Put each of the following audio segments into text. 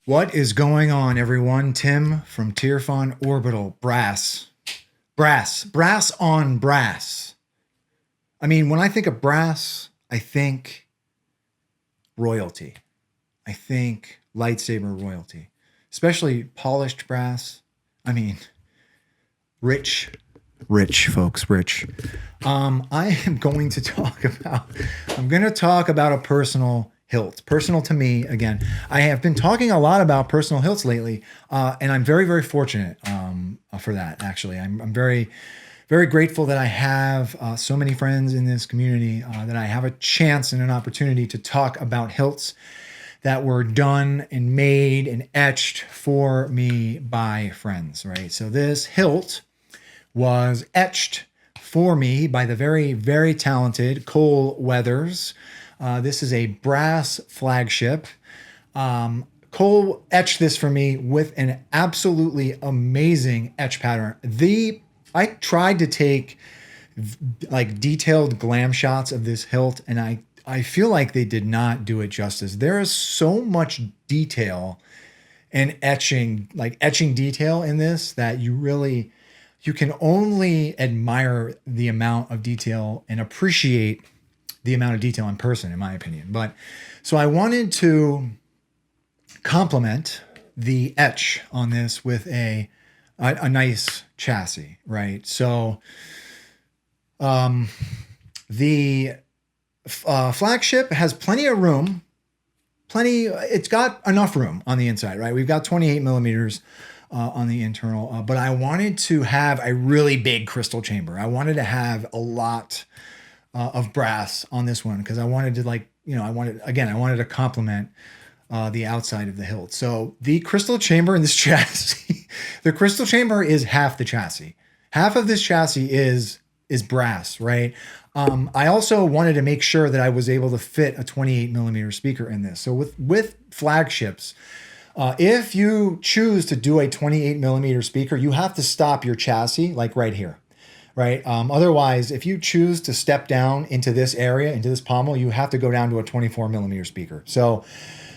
What is going on, everyone? Tim from Tierfon Orbital. Brass. Brass on brass. I mean, when I think of brass, I think royalty. I think lightsaber royalty, especially polished brass. I mean, rich, folks, rich. I am going to talk about, a personal hilt, personal to me. Again, I have been talking a lot about personal hilts lately, and I'm very, very fortunate for that. Actually, I'm very, very grateful that I have so many friends in this community that I have a chance and an opportunity to talk about hilts that were done and made and etched for me by friends, right? So this hilt was etched for me by the very, very talented Cole Weathers. This is a brass flagship. Cole etched this for me with an absolutely amazing etch pattern. I tried to take like detailed glam shots of this hilt, and I feel like they did not do it justice. There is so much detail and etching detail in this that you can only admire the amount of detail and appreciate the amount of detail in person, in my opinion. But so I wanted to complement the etch on this with a nice chassis, right? So the flagship has plenty of room, it's got enough room on the inside, right? We've got 28 millimeters on the internal, but I wanted to have a really big crystal chamber. I wanted to have a lot of brass on this one because I wanted to I wanted to complement the outside of the hilt. So the crystal chamber in this chassis, the crystal chamber is half the chassis. Half of this chassis is brass, right? I also wanted to make sure that I was able to fit a 28 millimeter speaker in this. So with flagships, if you choose to do a 28 millimeter speaker, you have to stop your chassis like right here, right? Otherwise, if you choose to step down into this area, into this pommel, you have to go down to a 24 millimeter speaker. So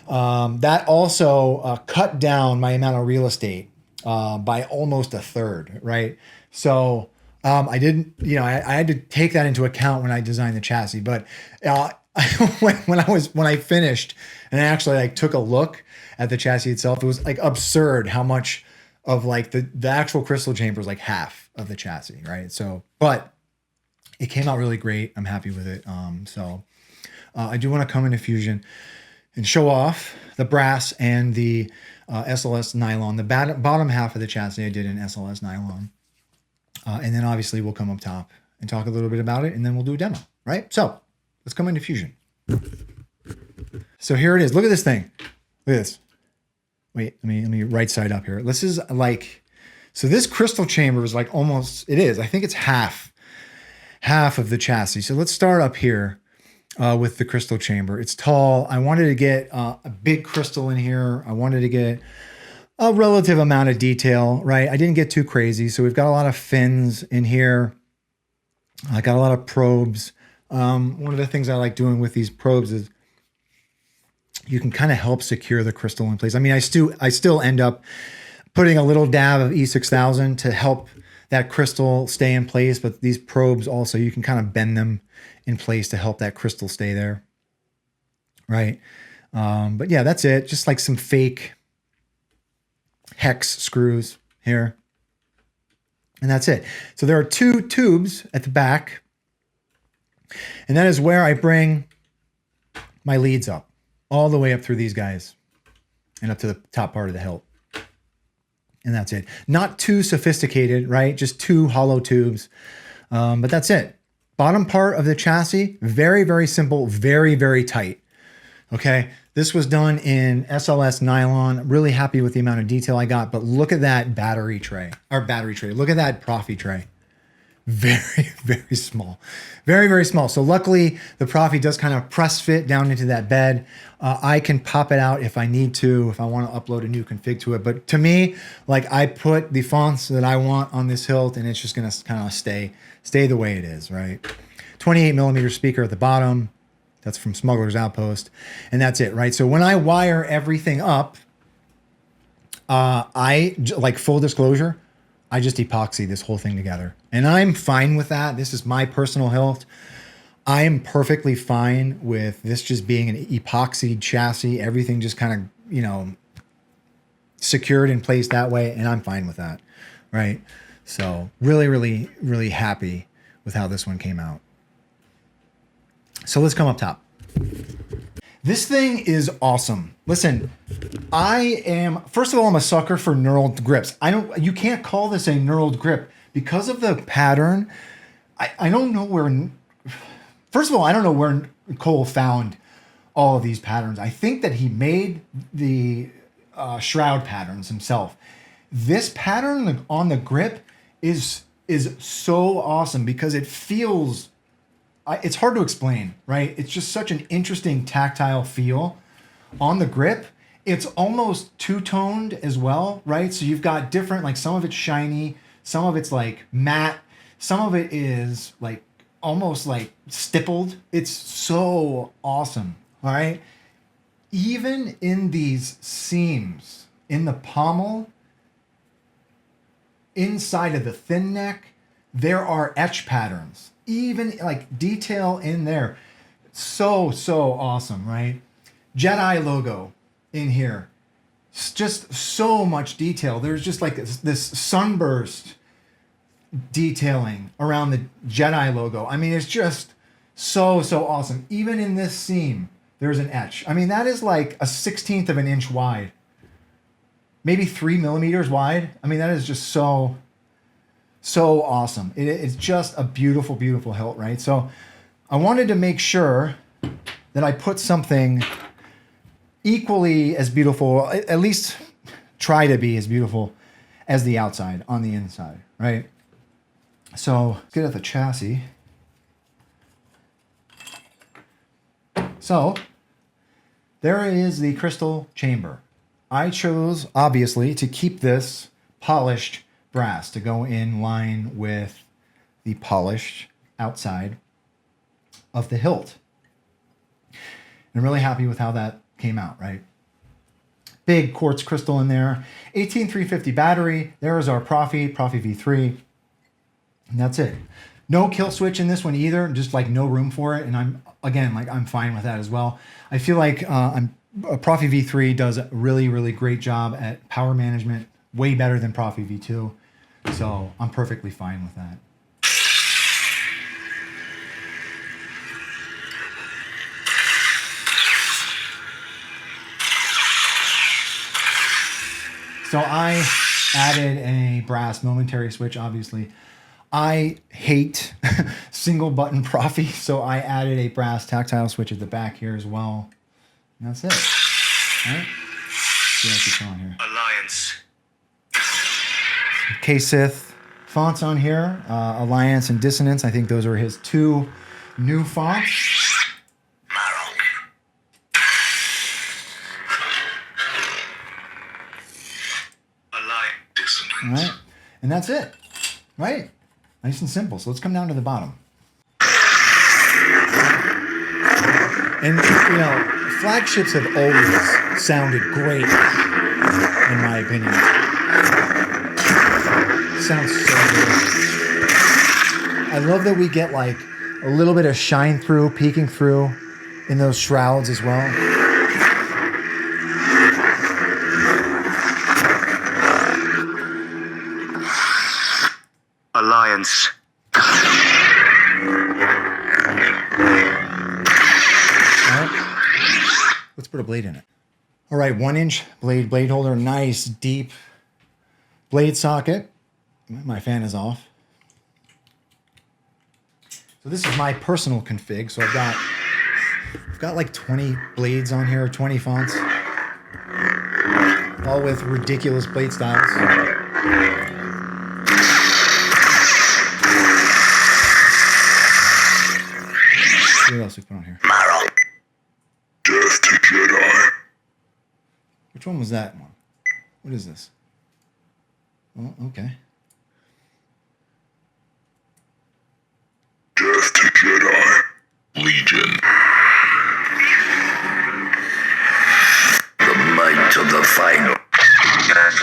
that also cut down my amount of real estate by almost a third, right? So I didn't, I had to take that into account when I designed the chassis. But when I finished and I actually took a look at the chassis itself, it was like absurd how much of the actual crystal chamber is like half of the chassis, right? So, but it came out really great. I'm happy with it. I do want to come into Fusion and show off the brass and the SLS nylon. The bottom half of the chassis I did in SLS nylon. And then obviously we'll come up top and talk a little bit about it, and then we'll do a demo, right? So let's come into Fusion. So here it is. Look at this thing. Look at this. Wait, let me right side up here. This is so this crystal chamber is almost, it is. I think it's half of the chassis. So let's start up here with the crystal chamber. It's tall. I wanted to get a big crystal in here. I wanted to get a relative amount of detail, right? I didn't get too crazy. So we've got a lot of fins in here. I got a lot of probes. One of the things I like doing with these probes is you can kind of help secure the crystal in place. I mean, I still end up putting a little dab of E6000 to help that crystal stay in place. But these probes also, you can kind of bend them in place to help that crystal stay there, right? But yeah, that's it. Just like some fake hex screws here. And that's it. So there are two tubes at the back. And that is where I bring my leads up, all the way up through these guys and up to the top part of the hilt. And that's it. Not too sophisticated, right? Just two hollow tubes. But that's it. Bottom part of the chassis, very, very simple, very, very tight. Okay. This was done in SLS nylon. Really happy with the amount of detail I got, but look at that battery tray. Look at that Profi tray. Very, very small. Very, very small. So luckily the Profi does kind of press fit down into that bed. I can pop it out if I need to, if I want to upload a new config to it. But to me, I put the fonts that I want on this hilt, and it's just going to kind of stay the way it is, right? 28 millimeter speaker at the bottom. That's from Smuggler's Outpost. And that's it, right? So when I wire everything up, Like full disclosure, I just epoxy this whole thing together, and I'm fine with that. This is my personal hilt. I am perfectly fine with this just being an epoxied chassis, everything just kind of, you know, secured in place that way, and I'm fine with that, right? So really, really, really happy with how this one came out. So let's come up top. This thing is awesome. Listen, first of all, I'm a sucker for knurled grips. You can't call this a knurled grip because of the pattern. I don't know where, first of all, I don't know where Cole found all of these patterns. I think that he made the shroud patterns himself. This pattern on the grip is so awesome because it feels, it's hard to explain, right? It's just such an interesting tactile feel on the grip. It's almost two-toned as well, right? So you've got different, like some of it's shiny, some of it's like matte, some of it is like almost like stippled. It's so awesome, all right? Even in these seams, in the pommel, inside of the thin neck, there are etch patterns, even like detail in there. So awesome, right? Jedi logo in here. It's just so much detail. There's just like this sunburst detailing around the Jedi logo. I mean, it's just so awesome. Even in this seam, there's an etch. I mean, that is like a 1/16 of an inch wide. Maybe 3 millimeters wide. I mean, that is just so awesome. It's just a beautiful, beautiful hilt, right? So I wanted to make sure that I put something equally as beautiful, at least try to be as beautiful as the outside on the inside, right? So let's get at the chassis. So there is the crystal chamber. I chose, obviously, to keep this polished brass to go in line with the polished outside of the hilt. And I'm really happy with how that came out, right? Big quartz crystal in there. 18350 battery. There is our Profi V3. And that's it. No kill switch in this one either, just like no room for it. And I'm fine with that as well. I feel like Profi V3 does a really, really great job at power management, way better than Profi V2. So I'm perfectly fine with that. So I added a brass momentary switch, obviously. I hate single button Profi, so I added a brass tactile switch at the back here as well. And that's it. All right? See what I keep going here. Alliance. K-Sith fonts on here. Alliance and Dissonance. I think those are his two new fonts. All right, and that's it, right? Nice and simple. So let's come down to the bottom. And, you know, flagships have always sounded great, in my opinion. Sounds so good. I love that we get like a little bit of shine through, peeking through in those shrouds as well. Alliance. All right. Let's put a blade in it. All right, 1-inch blade holder, nice deep blade socket. My fan is off. So this is my personal config. So I've got like 20 blades on here, 20 fonts, all with ridiculous blade styles. What else we put on here? Death to Jedi. Which one was that one? What is this? Oh, okay. Death to Jedi. Legion. The might of the final. Death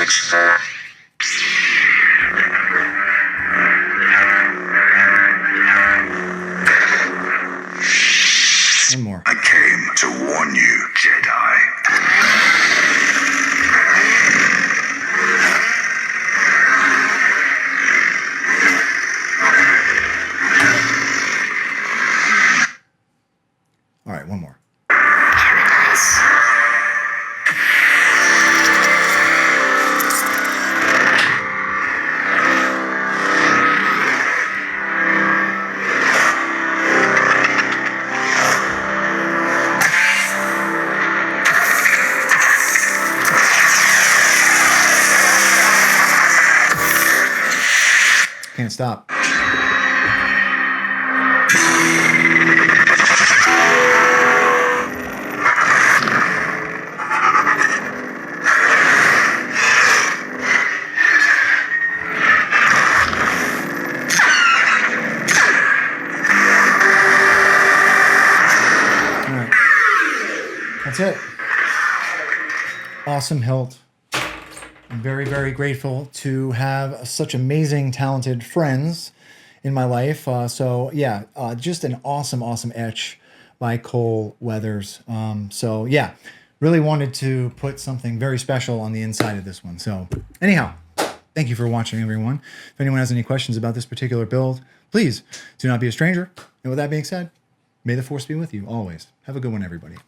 One more. I came to warn you, Jedi. All right, one more. Can't stop. All right. That's it. Awesome hilt. I'm very, very grateful to have such amazing, talented friends in my life. So yeah, just an awesome, awesome etch by Cole Weathers. So yeah, really wanted to put something very special on the inside of this one. So anyhow, thank you for watching, everyone. If anyone has any questions about this particular build, please do not be a stranger. And with that being said, may the force be with you always. Have a good one, everybody.